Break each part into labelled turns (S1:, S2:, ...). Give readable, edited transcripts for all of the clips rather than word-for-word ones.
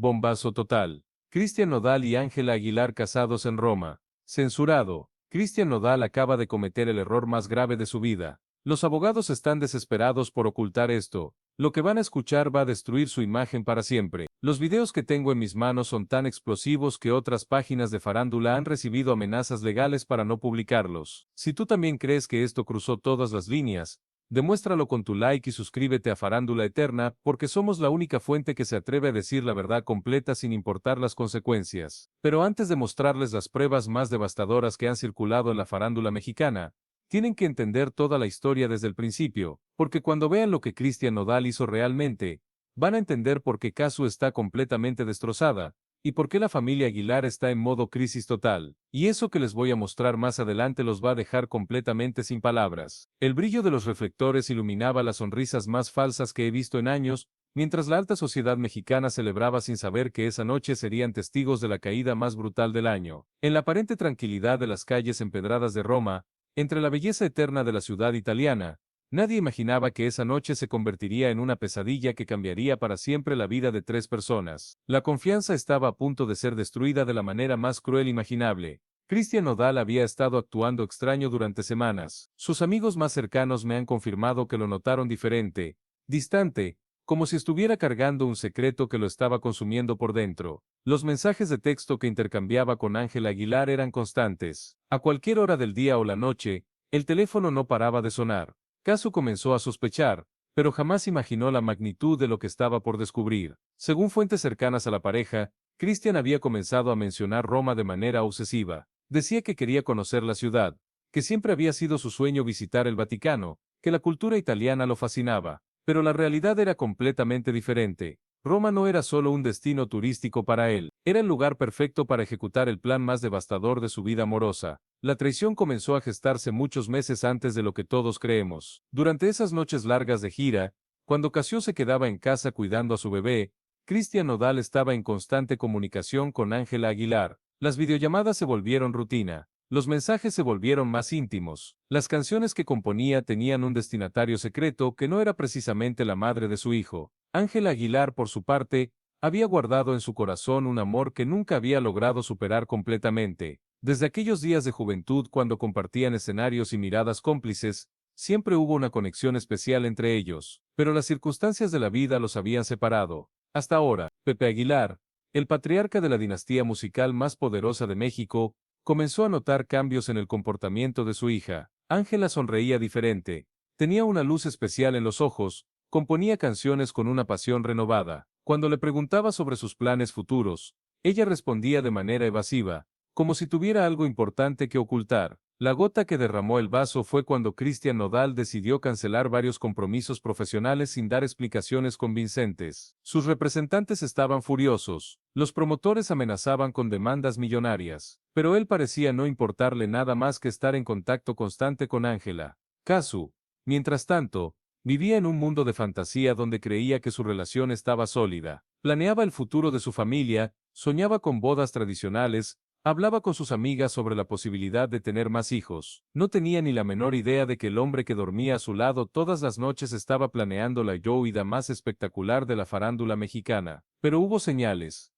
S1: Bombazo total. Cristian Nodal y Ángela Aguilar casados en Roma. Censurado. Cristian Nodal acaba de cometer el error más grave de su vida. Los abogados están desesperados por ocultar esto. Lo que van a escuchar va a destruir su imagen para siempre. Los videos que tengo en mis manos son tan explosivos que otras páginas de farándula han recibido amenazas legales para no publicarlos. Si tú también crees que esto cruzó todas las líneas, demuéstralo con tu like y suscríbete a Farándula Eterna, porque somos la única fuente que se atreve a decir la verdad completa sin importar las consecuencias. Pero antes de mostrarles las pruebas más devastadoras que han circulado en la farándula mexicana, tienen que entender toda la historia desde el principio, porque cuando vean lo que Cristian Nodal hizo realmente, van a entender por qué Casu está completamente destrozada, y por qué la familia Aguilar está en modo crisis total. Y eso que les voy a mostrar más adelante los va a dejar completamente sin palabras. El brillo de los reflectores iluminaba las sonrisas más falsas que he visto en años, mientras la alta sociedad mexicana celebraba sin saber que esa noche serían testigos de la caída más brutal del año. En la aparente tranquilidad de las calles empedradas de Roma, entre la belleza eterna de la ciudad italiana, nadie imaginaba que esa noche se convertiría en una pesadilla que cambiaría para siempre la vida de 3 personas. La confianza estaba a punto de ser destruida de la manera más cruel imaginable. Cristian Nodal había estado actuando extraño durante semanas. Sus amigos más cercanos me han confirmado que lo notaron diferente, distante, como si estuviera cargando un secreto que lo estaba consumiendo por dentro. Los mensajes de texto que intercambiaba con Ángela Aguilar eran constantes. A cualquier hora del día o la noche, el teléfono no paraba de sonar. Casu comenzó a sospechar, pero jamás imaginó la magnitud de lo que estaba por descubrir. Según fuentes cercanas a la pareja, Cristian había comenzado a mencionar Roma de manera obsesiva. Decía que quería conocer la ciudad, que siempre había sido su sueño visitar el Vaticano, que la cultura italiana lo fascinaba. Pero la realidad era completamente diferente. Roma no era solo un destino turístico para él, era el lugar perfecto para ejecutar el plan más devastador de su vida amorosa. La traición comenzó a gestarse muchos meses antes de lo que todos creemos. Durante esas noches largas de gira, cuando Casio se quedaba en casa cuidando a su bebé, Cristian Nodal estaba en constante comunicación con Ángela Aguilar. Las videollamadas se volvieron rutina. Los mensajes se volvieron más íntimos. Las canciones que componía tenían un destinatario secreto que no era precisamente la madre de su hijo. Ángela Aguilar, por su parte, había guardado en su corazón un amor que nunca había logrado superar completamente. Desde aquellos días de juventud cuando compartían escenarios y miradas cómplices, siempre hubo una conexión especial entre ellos. Pero las circunstancias de la vida los habían separado. Hasta ahora, Pepe Aguilar, el patriarca de la dinastía musical más poderosa de México, comenzó a notar cambios en el comportamiento de su hija. Ángela sonreía diferente, tenía una luz especial en los ojos, componía canciones con una pasión renovada. Cuando le preguntaba sobre sus planes futuros, ella respondía de manera evasiva, como si tuviera algo importante que ocultar. La gota que derramó el vaso fue cuando Cristian Nodal decidió cancelar varios compromisos profesionales sin dar explicaciones convincentes. Sus representantes estaban furiosos, los promotores amenazaban con demandas millonarias, pero él parecía no importarle nada más que estar en contacto constante con Ángela. Casu, mientras tanto, vivía en un mundo de fantasía donde creía que su relación estaba sólida. Planeaba el futuro de su familia, soñaba con bodas tradicionales, hablaba con sus amigas sobre la posibilidad de tener más hijos. No tenía ni la menor idea de que el hombre que dormía a su lado todas las noches estaba planeando la huida más espectacular de la farándula mexicana. Pero hubo señales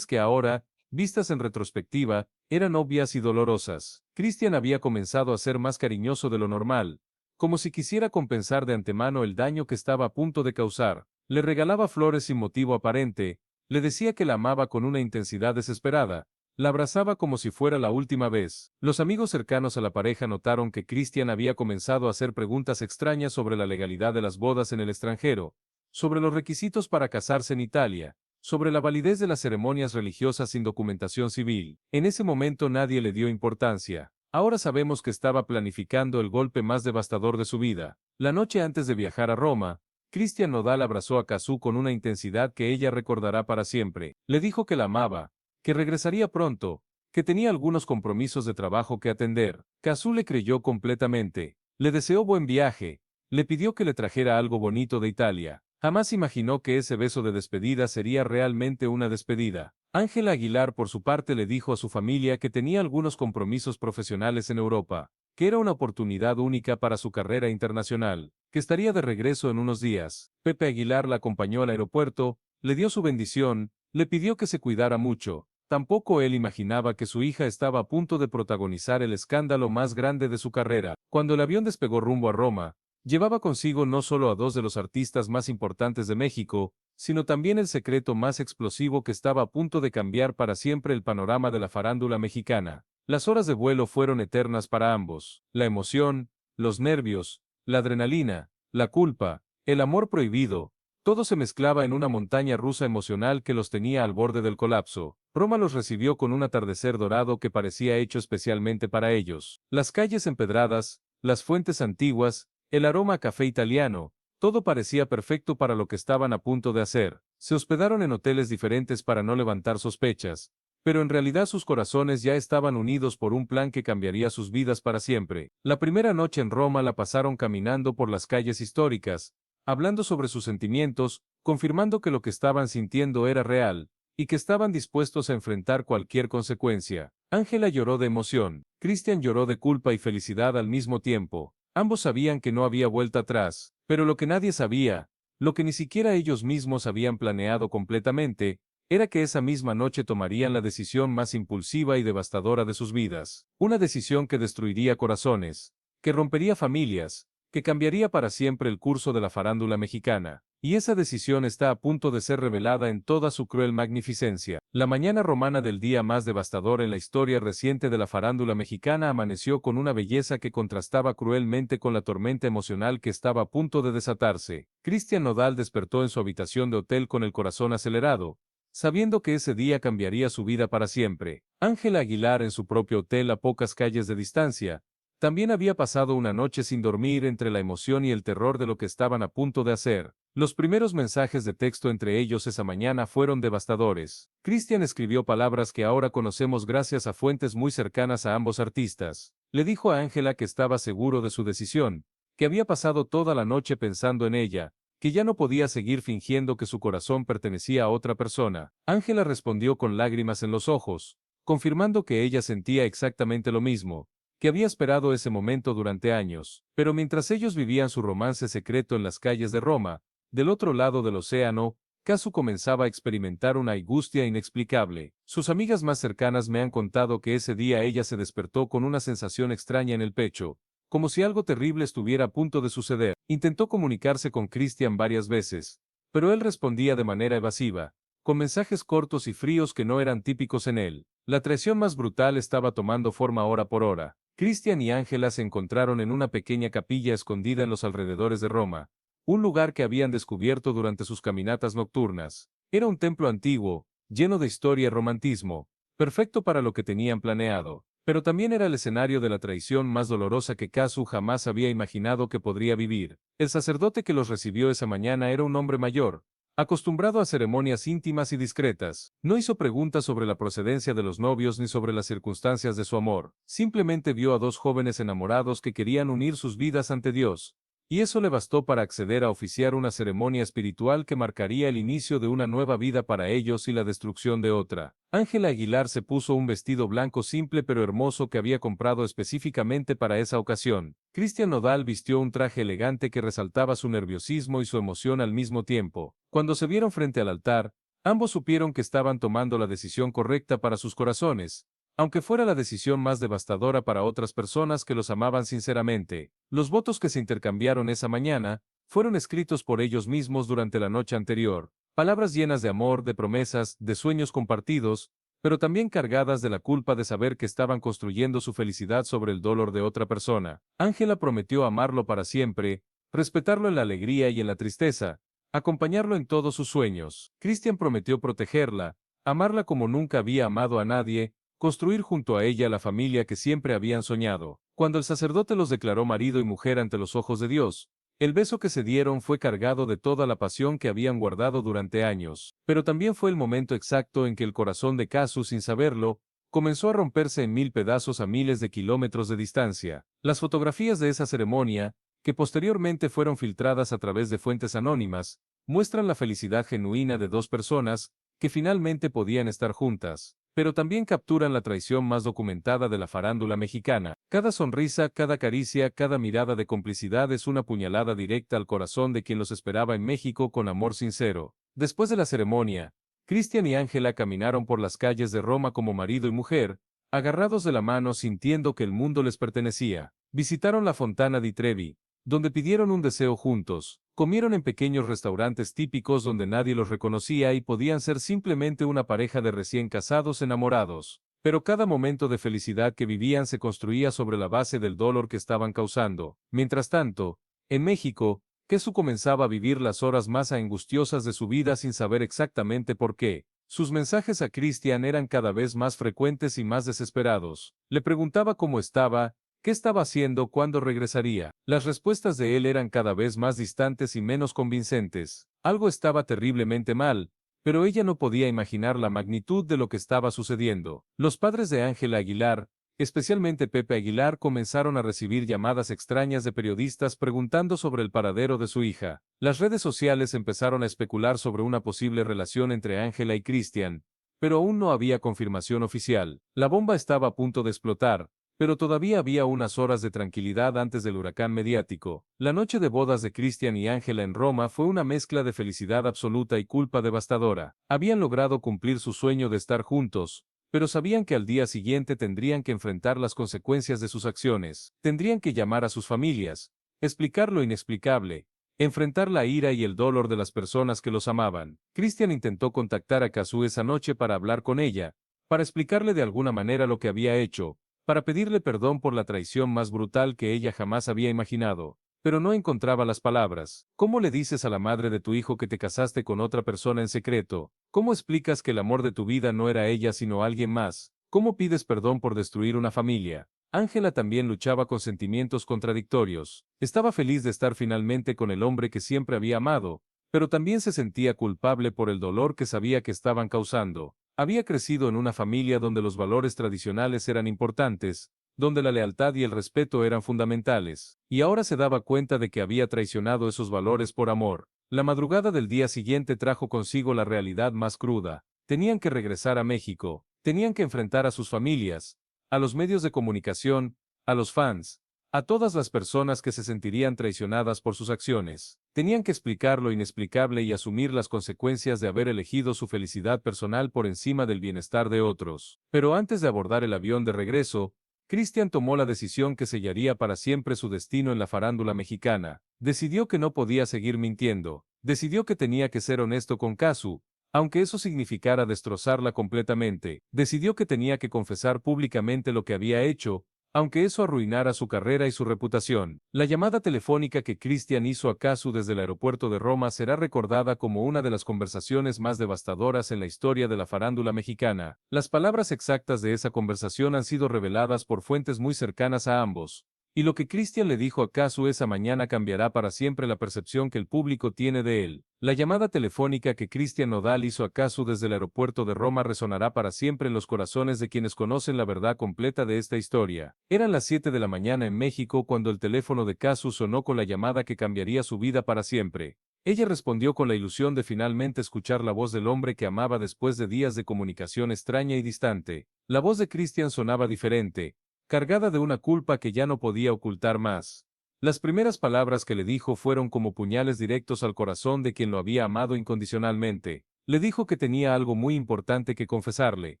S1: que ahora, vistas en retrospectiva, eran obvias y dolorosas. Cristian había comenzado a ser más cariñoso de lo normal, como si quisiera compensar de antemano el daño que estaba a punto de causar. Le regalaba flores sin motivo aparente, le decía que la amaba con una intensidad desesperada, la abrazaba como si fuera la última vez. Los amigos cercanos a la pareja notaron que Cristian había comenzado a hacer preguntas extrañas sobre la legalidad de las bodas en el extranjero, sobre los requisitos para casarse en Italia, sobre la validez de las ceremonias religiosas sin documentación civil. En ese momento nadie le dio importancia. Ahora sabemos que estaba planificando el golpe más devastador de su vida. La noche antes de viajar a Roma, Cristian Nodal abrazó a Casu con una intensidad que ella recordará para siempre. Le dijo que la amaba, que regresaría pronto, que tenía algunos compromisos de trabajo que atender. Casu le creyó completamente. Le deseó buen viaje, le pidió que le trajera algo bonito de Italia. Jamás imaginó que ese beso de despedida sería realmente una despedida. Ángela Aguilar por su parte le dijo a su familia que tenía algunos compromisos profesionales en Europa, que era una oportunidad única para su carrera internacional, que estaría de regreso en unos días. Pepe Aguilar la acompañó al aeropuerto, le dio su bendición, Le pidió que se cuidara mucho. Tampoco él imaginaba que su hija estaba a punto de protagonizar el escándalo más grande de su carrera. Cuando el avión despegó rumbo a Roma, llevaba consigo no solo a dos de los artistas más importantes de México, sino también el secreto más explosivo que estaba a punto de cambiar para siempre el panorama de la farándula mexicana. Las horas de vuelo fueron eternas para ambos. La emoción, los nervios, la adrenalina, la culpa, el amor prohibido, todo se mezclaba en una montaña rusa emocional que los tenía al borde del colapso. Roma los recibió con un atardecer dorado que parecía hecho especialmente para ellos. Las calles empedradas, las fuentes antiguas, el aroma a café italiano, todo parecía perfecto para lo que estaban a punto de hacer. Se hospedaron en hoteles diferentes para no levantar sospechas, pero en realidad sus corazones ya estaban unidos por un plan que cambiaría sus vidas para siempre. La primera noche en Roma la pasaron caminando por las calles históricas, hablando sobre sus sentimientos, confirmando que lo que estaban sintiendo era real, y que estaban dispuestos a enfrentar cualquier consecuencia. Ángela lloró de emoción, Christian lloró de culpa y felicidad al mismo tiempo. Ambos sabían que no había vuelta atrás, pero lo que nadie sabía, lo que ni siquiera ellos mismos habían planeado completamente, era que esa misma noche tomarían la decisión más impulsiva y devastadora de sus vidas. Una decisión que destruiría corazones, que rompería familias, que cambiaría para siempre el curso de la farándula mexicana. Y esa decisión está a punto de ser revelada en toda su cruel magnificencia. La mañana romana del día más devastador en la historia reciente de la farándula mexicana amaneció con una belleza que contrastaba cruelmente con la tormenta emocional que estaba a punto de desatarse. Christian Nodal despertó en su habitación de hotel con el corazón acelerado, sabiendo que ese día cambiaría su vida para siempre. Ángela Aguilar en su propio hotel a pocas calles de distancia, también había pasado una noche sin dormir entre la emoción y el terror de lo que estaban a punto de hacer. Los primeros mensajes de texto entre ellos esa mañana fueron devastadores. Christian escribió palabras que ahora conocemos gracias a fuentes muy cercanas a ambos artistas. Le dijo a Ángela que estaba seguro de su decisión, que había pasado toda la noche pensando en ella, que ya no podía seguir fingiendo que su corazón pertenecía a otra persona. Ángela respondió con lágrimas en los ojos, confirmando que ella sentía exactamente lo mismo, que había esperado ese momento durante años. Pero mientras ellos vivían su romance secreto en las calles de Roma, del otro lado del océano, Kazu comenzaba a experimentar una angustia inexplicable. Sus amigas más cercanas me han contado que ese día ella se despertó con una sensación extraña en el pecho, como si algo terrible estuviera a punto de suceder. Intentó comunicarse con Christian varias veces, pero él respondía de manera evasiva, con mensajes cortos y fríos que no eran típicos en él. La traición más brutal estaba tomando forma hora por hora. Christian y Ángela se encontraron en una pequeña capilla escondida en los alrededores de Roma, un lugar que habían descubierto durante sus caminatas nocturnas. Era un templo antiguo, lleno de historia y romantismo, perfecto para lo que tenían planeado, pero también era el escenario de la traición más dolorosa que Kazu jamás había imaginado que podría vivir. El sacerdote que los recibió esa mañana era un hombre mayor, acostumbrado a ceremonias íntimas y discretas. No hizo preguntas sobre la procedencia de los novios ni sobre las circunstancias de su amor. Simplemente vio a dos jóvenes enamorados que querían unir sus vidas ante Dios, y eso le bastó para acceder a oficiar una ceremonia espiritual que marcaría el inicio de una nueva vida para ellos y la destrucción de otra. Ángela Aguilar se puso un vestido blanco simple pero hermoso que había comprado específicamente para esa ocasión. Christian Nodal vistió un traje elegante que resaltaba su nerviosismo y su emoción al mismo tiempo. Cuando se vieron frente al altar, ambos supieron que estaban tomando la decisión correcta para sus corazones, aunque fuera la decisión más devastadora para otras personas que los amaban sinceramente. Los votos que se intercambiaron esa mañana fueron escritos por ellos mismos durante la noche anterior, palabras llenas de amor, de promesas, de sueños compartidos, pero también cargadas de la culpa de saber que estaban construyendo su felicidad sobre el dolor de otra persona. Ángela prometió amarlo para siempre, respetarlo en la alegría y en la tristeza, acompañarlo en todos sus sueños. Christian prometió protegerla, amarla como nunca había amado a nadie, construir junto a ella la familia que siempre habían soñado. Cuando el sacerdote los declaró marido y mujer ante los ojos de Dios, el beso que se dieron fue cargado de toda la pasión que habían guardado durante años, pero también fue el momento exacto en que el corazón de Kazu, sin saberlo, comenzó a romperse en mil pedazos a miles de kilómetros de distancia. Las fotografías de esa ceremonia, que posteriormente fueron filtradas a través de fuentes anónimas, muestran la felicidad genuina de dos personas que finalmente podían estar juntas, pero también capturan la traición más documentada de la farándula mexicana. Cada sonrisa, cada caricia, cada mirada de complicidad es una puñalada directa al corazón de quien los esperaba en México con amor sincero. Después de la ceremonia, Cristian y Ángela caminaron por las calles de Roma como marido y mujer, agarrados de la mano sintiendo que el mundo les pertenecía. Visitaron la Fontana di Trevi, donde pidieron un deseo juntos, comieron en pequeños restaurantes típicos donde nadie los reconocía y podían ser simplemente una pareja de recién casados enamorados. Pero cada momento de felicidad que vivían se construía sobre la base del dolor que estaban causando. Mientras tanto, en México, Kesu comenzaba a vivir las horas más angustiosas de su vida sin saber exactamente por qué. Sus mensajes a Christian eran cada vez más frecuentes y más desesperados. Le preguntaba cómo estaba, qué estaba haciendo, cuándo regresaría. Las respuestas de él eran cada vez más distantes y menos convincentes. Algo estaba terriblemente mal, pero ella no podía imaginar la magnitud de lo que estaba sucediendo. Los padres de Ángela Aguilar, especialmente Pepe Aguilar, comenzaron a recibir llamadas extrañas de periodistas preguntando sobre el paradero de su hija. Las redes sociales empezaron a especular sobre una posible relación entre Ángela y Christian, pero aún no había confirmación oficial. La bomba estaba a punto de explotar, pero todavía había unas horas de tranquilidad antes del huracán mediático. La noche de bodas de Christian y Ángela en Roma fue una mezcla de felicidad absoluta y culpa devastadora. Habían logrado cumplir su sueño de estar juntos, pero sabían que al día siguiente tendrían que enfrentar las consecuencias de sus acciones. Tendrían que llamar a sus familias, explicar lo inexplicable, enfrentar la ira y el dolor de las personas que los amaban. Christian intentó contactar a Kazu esa noche para hablar con ella, para explicarle de alguna manera lo que había hecho, para pedirle perdón por la traición más brutal que ella jamás había imaginado, pero no encontraba las palabras. ¿Cómo le dices a la madre de tu hijo que te casaste con otra persona en secreto? ¿Cómo explicas que el amor de tu vida no era ella sino alguien más? ¿Cómo pides perdón por destruir una familia? Ángela también luchaba con sentimientos contradictorios. Estaba feliz de estar finalmente con el hombre que siempre había amado, pero también se sentía culpable por el dolor que sabía que estaban causando. Había crecido en una familia donde los valores tradicionales eran importantes, donde la lealtad y el respeto eran fundamentales, y ahora se daba cuenta de que había traicionado esos valores por amor. La madrugada del día siguiente trajo consigo la realidad más cruda. Tenían que regresar a México, tenían que enfrentar a sus familias, a los medios de comunicación, a los fans, a todas las personas que se sentirían traicionadas por sus acciones. Tenían que explicar lo inexplicable y asumir las consecuencias de haber elegido su felicidad personal por encima del bienestar de otros. Pero antes de abordar el avión de regreso, Christian tomó la decisión que sellaría para siempre su destino en la farándula mexicana. Decidió que no podía seguir mintiendo. Decidió que tenía que ser honesto con Kazu, aunque eso significara destrozarla completamente. Decidió que tenía que confesar públicamente lo que había hecho, aunque eso arruinara su carrera y su reputación. La llamada telefónica que Christian hizo a Kazu desde el aeropuerto de Roma será recordada como una de las conversaciones más devastadoras en la historia de la farándula mexicana. Las palabras exactas de esa conversación han sido reveladas por fuentes muy cercanas a ambos. Y lo que Christian le dijo a Kazu esa mañana cambiará para siempre la percepción que el público tiene de él. La llamada telefónica que Cristian Nodal hizo a Kazu desde el aeropuerto de Roma resonará para siempre en los corazones de quienes conocen la verdad completa de esta historia. Eran las 7 de la mañana en México cuando el teléfono de Kazu sonó con la llamada que cambiaría su vida para siempre. Ella respondió con la ilusión de finalmente escuchar la voz del hombre que amaba después de días de comunicación extraña y distante. La voz de Christian sonaba diferente, cargada de una culpa que ya no podía ocultar más. Las primeras palabras que le dijo fueron como puñales directos al corazón de quien lo había amado incondicionalmente. Le dijo que tenía algo muy importante que confesarle,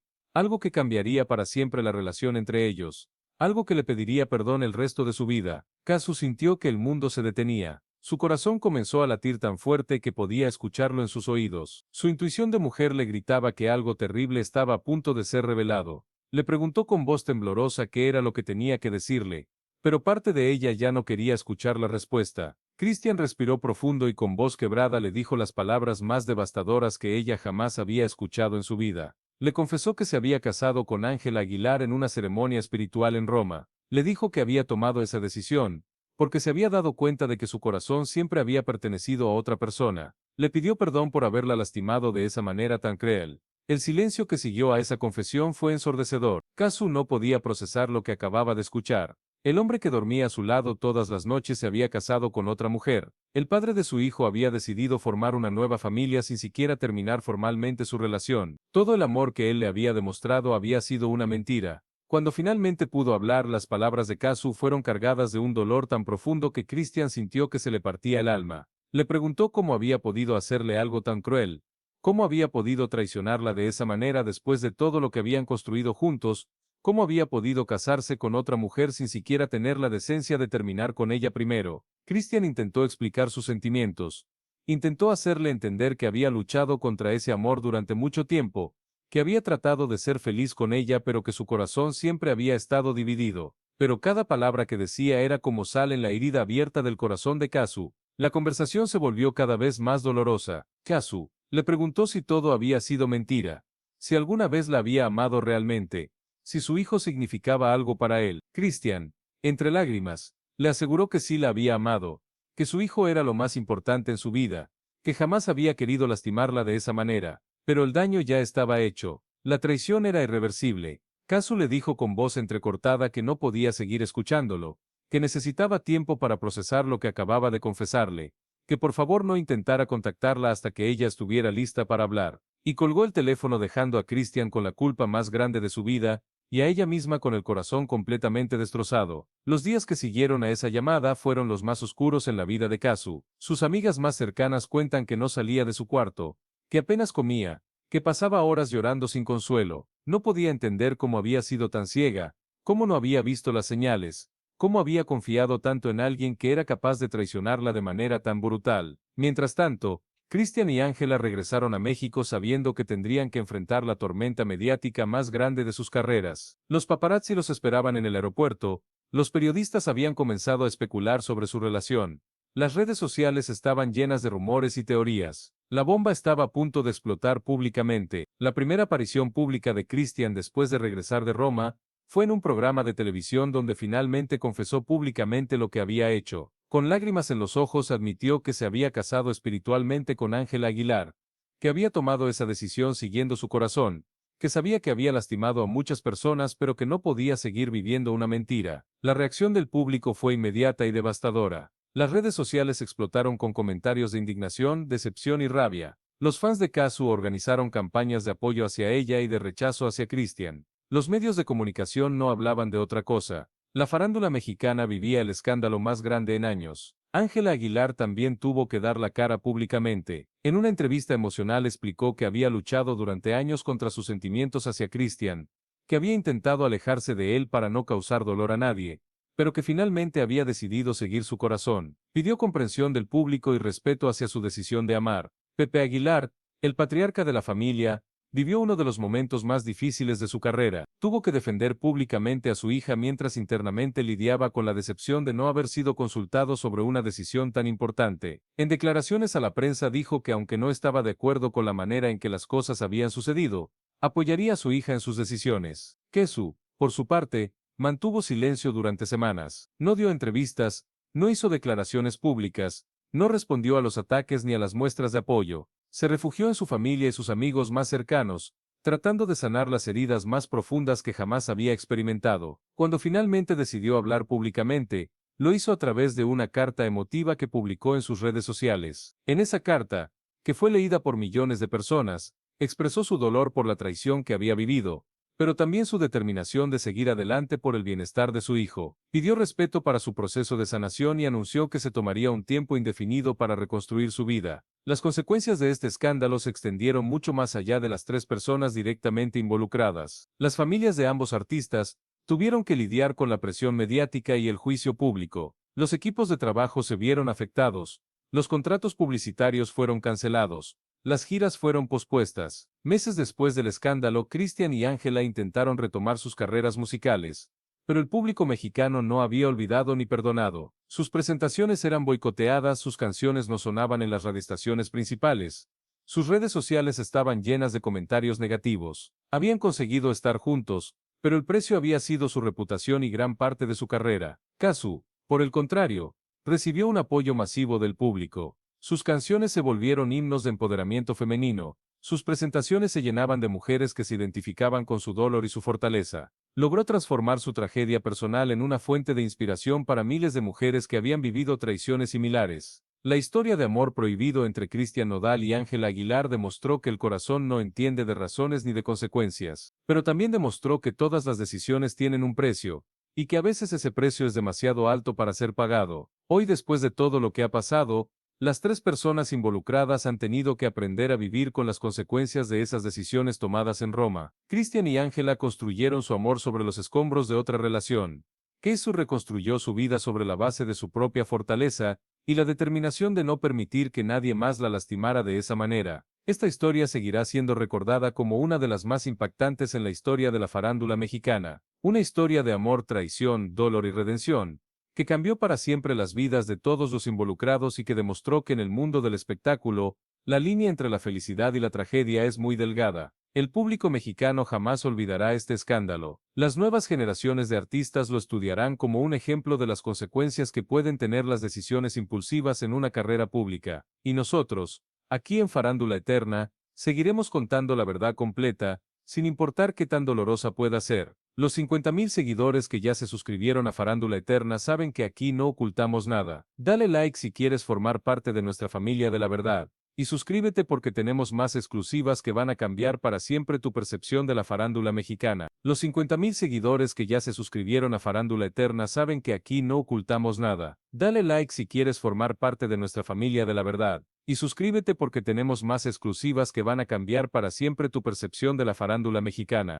S1: algo que cambiaría para siempre la relación entre ellos, algo que le pediría perdón el resto de su vida. Kazu sintió que el mundo se detenía. Su corazón comenzó a latir tan fuerte que podía escucharlo en sus oídos. Su intuición de mujer le gritaba que algo terrible estaba a punto de ser revelado. Le preguntó con voz temblorosa qué era lo que tenía que decirle, pero parte de ella ya no quería escuchar la respuesta. Christian respiró profundo y con voz quebrada le dijo las palabras más devastadoras que ella jamás había escuchado en su vida. Le confesó que se había casado con Ángela Aguilar en una ceremonia espiritual en Roma. Le dijo que había tomado esa decisión, porque se había dado cuenta de que su corazón siempre había pertenecido a otra persona. Le pidió perdón por haberla lastimado de esa manera tan cruel. El silencio que siguió a esa confesión fue ensordecedor. Kazu no podía procesar lo que acababa de escuchar. El hombre que dormía a su lado todas las noches se había casado con otra mujer. El padre de su hijo había decidido formar una nueva familia sin siquiera terminar formalmente su relación. Todo el amor que él le había demostrado había sido una mentira. Cuando finalmente pudo hablar, las palabras de Kazu fueron cargadas de un dolor tan profundo que Christian sintió que se le partía el alma. Le preguntó cómo había podido hacerle algo tan cruel. ¿Cómo había podido traicionarla de esa manera después de todo lo que habían construido juntos? ¿Cómo había podido casarse con otra mujer sin siquiera tener la decencia de terminar con ella primero? Christian intentó explicar sus sentimientos. Intentó hacerle entender que había luchado contra ese amor durante mucho tiempo, que había tratado de ser feliz con ella pero que su corazón siempre había estado dividido. Pero cada palabra que decía era como sal en la herida abierta del corazón de Kazu. La conversación se volvió cada vez más dolorosa. Kazu le preguntó si todo había sido mentira, si alguna vez la había amado realmente, si su hijo significaba algo para él. Christian, entre lágrimas, le aseguró que sí la había amado, que su hijo era lo más importante en su vida, que jamás había querido lastimarla de esa manera, pero el daño ya estaba hecho, la traición era irreversible. Kazu le dijo con voz entrecortada que no podía seguir escuchándolo, que necesitaba tiempo para procesar lo que acababa de confesarle, que por favor no intentara contactarla hasta que ella estuviera lista para hablar, y colgó el teléfono dejando a Christian con la culpa más grande de su vida, y a ella misma con el corazón completamente destrozado. Los días que siguieron a esa llamada fueron los más oscuros en la vida de Kazu. Sus amigas más cercanas cuentan que no salía de su cuarto, que apenas comía, que pasaba horas llorando sin consuelo. No podía entender cómo había sido tan ciega, cómo no había visto las señales, cómo había confiado tanto en alguien que era capaz de traicionarla de manera tan brutal. Mientras tanto, Christian y Ángela regresaron a México sabiendo que tendrían que enfrentar la tormenta mediática más grande de sus carreras. Los paparazzi los esperaban en el aeropuerto, los periodistas habían comenzado a especular sobre su relación, las redes sociales estaban llenas de rumores y teorías. La bomba estaba a punto de explotar públicamente. La primera aparición pública de Christian después de regresar de Roma fue en un programa de televisión donde finalmente confesó públicamente lo que había hecho. Con lágrimas en los ojos admitió que se había casado espiritualmente con Ángela Aguilar, que había tomado esa decisión siguiendo su corazón, que sabía que había lastimado a muchas personas pero que no podía seguir viviendo una mentira. La reacción del público fue inmediata y devastadora. Las redes sociales explotaron con comentarios de indignación, decepción y rabia. Los fans de Kazu organizaron campañas de apoyo hacia ella y de rechazo hacia Christian. Los medios de comunicación no hablaban de otra cosa. La farándula mexicana vivía el escándalo más grande en años. Ángela Aguilar también tuvo que dar la cara públicamente. En una entrevista emocional explicó que había luchado durante años contra sus sentimientos hacia Christian, que había intentado alejarse de él para no causar dolor a nadie, pero que finalmente había decidido seguir su corazón. Pidió comprensión del público y respeto hacia su decisión de amar. Pepe Aguilar, el patriarca de la familia, vivió uno de los momentos más difíciles de su carrera. Tuvo que defender públicamente a su hija mientras internamente lidiaba con la decepción de no haber sido consultado sobre una decisión tan importante. En declaraciones a la prensa dijo que aunque no estaba de acuerdo con la manera en que las cosas habían sucedido, apoyaría a su hija en sus decisiones. Kesu, por su parte, mantuvo silencio durante semanas. No dio entrevistas, no hizo declaraciones públicas, no respondió a los ataques ni a las muestras de apoyo. Se refugió en su familia y sus amigos más cercanos, tratando de sanar las heridas más profundas que jamás había experimentado. Cuando finalmente decidió hablar públicamente, lo hizo a través de una carta emotiva que publicó en sus redes sociales. En esa carta, que fue leída por millones de personas, expresó su dolor por la traición que había vivido, pero también su determinación de seguir adelante por el bienestar de su hijo. Pidió respeto para su proceso de sanación y anunció que se tomaría un tiempo indefinido para reconstruir su vida. Las consecuencias de este escándalo se extendieron mucho más allá de las tres personas directamente involucradas. Las familias de ambos artistas tuvieron que lidiar con la presión mediática y el juicio público. Los equipos de trabajo se vieron afectados. Los contratos publicitarios fueron cancelados. Las giras fueron pospuestas. Meses después del escándalo, Christian y Ángela intentaron retomar sus carreras musicales, pero el público mexicano no había olvidado ni perdonado. Sus presentaciones eran boicoteadas, sus canciones no sonaban en las radioestaciones principales. Sus redes sociales estaban llenas de comentarios negativos. Habían conseguido estar juntos, pero el precio había sido su reputación y gran parte de su carrera. Kazu, por el contrario, recibió un apoyo masivo del público. Sus canciones se volvieron himnos de empoderamiento femenino, sus presentaciones se llenaban de mujeres que se identificaban con su dolor y su fortaleza. Logró transformar su tragedia personal en una fuente de inspiración para miles de mujeres que habían vivido traiciones similares. La historia de amor prohibido entre Christian Nodal y Ángela Aguilar demostró que el corazón no entiende de razones ni de consecuencias, pero también demostró que todas las decisiones tienen un precio, y que a veces ese precio es demasiado alto para ser pagado. Hoy, después de todo lo que ha pasado, Las tres personas involucradas han tenido que aprender a vivir con las consecuencias de esas decisiones tomadas en Roma. Christian y Ángela construyeron su amor sobre los escombros de otra relación. Jesús reconstruyó su vida sobre la base de su propia fortaleza y la determinación de no permitir que nadie más la lastimara de esa manera. Esta historia seguirá siendo recordada como una de las más impactantes en la historia de la farándula mexicana. Una historia de amor, traición, dolor y redención que cambió para siempre las vidas de todos los involucrados y que demostró que en el mundo del espectáculo, la línea entre la felicidad y la tragedia es muy delgada. El público mexicano jamás olvidará este escándalo. Las nuevas generaciones de artistas lo estudiarán como un ejemplo de las consecuencias que pueden tener las decisiones impulsivas en una carrera pública. Y nosotros, aquí en Farándula Eterna, seguiremos contando la verdad completa, sin importar qué tan dolorosa pueda ser. Los 50,000 seguidores que ya se suscribieron a Farándula Eterna saben que aquí no ocultamos nada. Dale like si quieres formar parte de nuestra familia de la verdad. Y suscríbete porque tenemos más exclusivas que van a cambiar para siempre tu percepción de la farándula mexicana. Los 50,000 seguidores que ya se suscribieron a Farándula Eterna saben que aquí no ocultamos nada. Dale like si quieres formar parte de nuestra familia de la verdad. Y suscríbete porque tenemos más exclusivas que van a cambiar para siempre tu percepción de la farándula mexicana.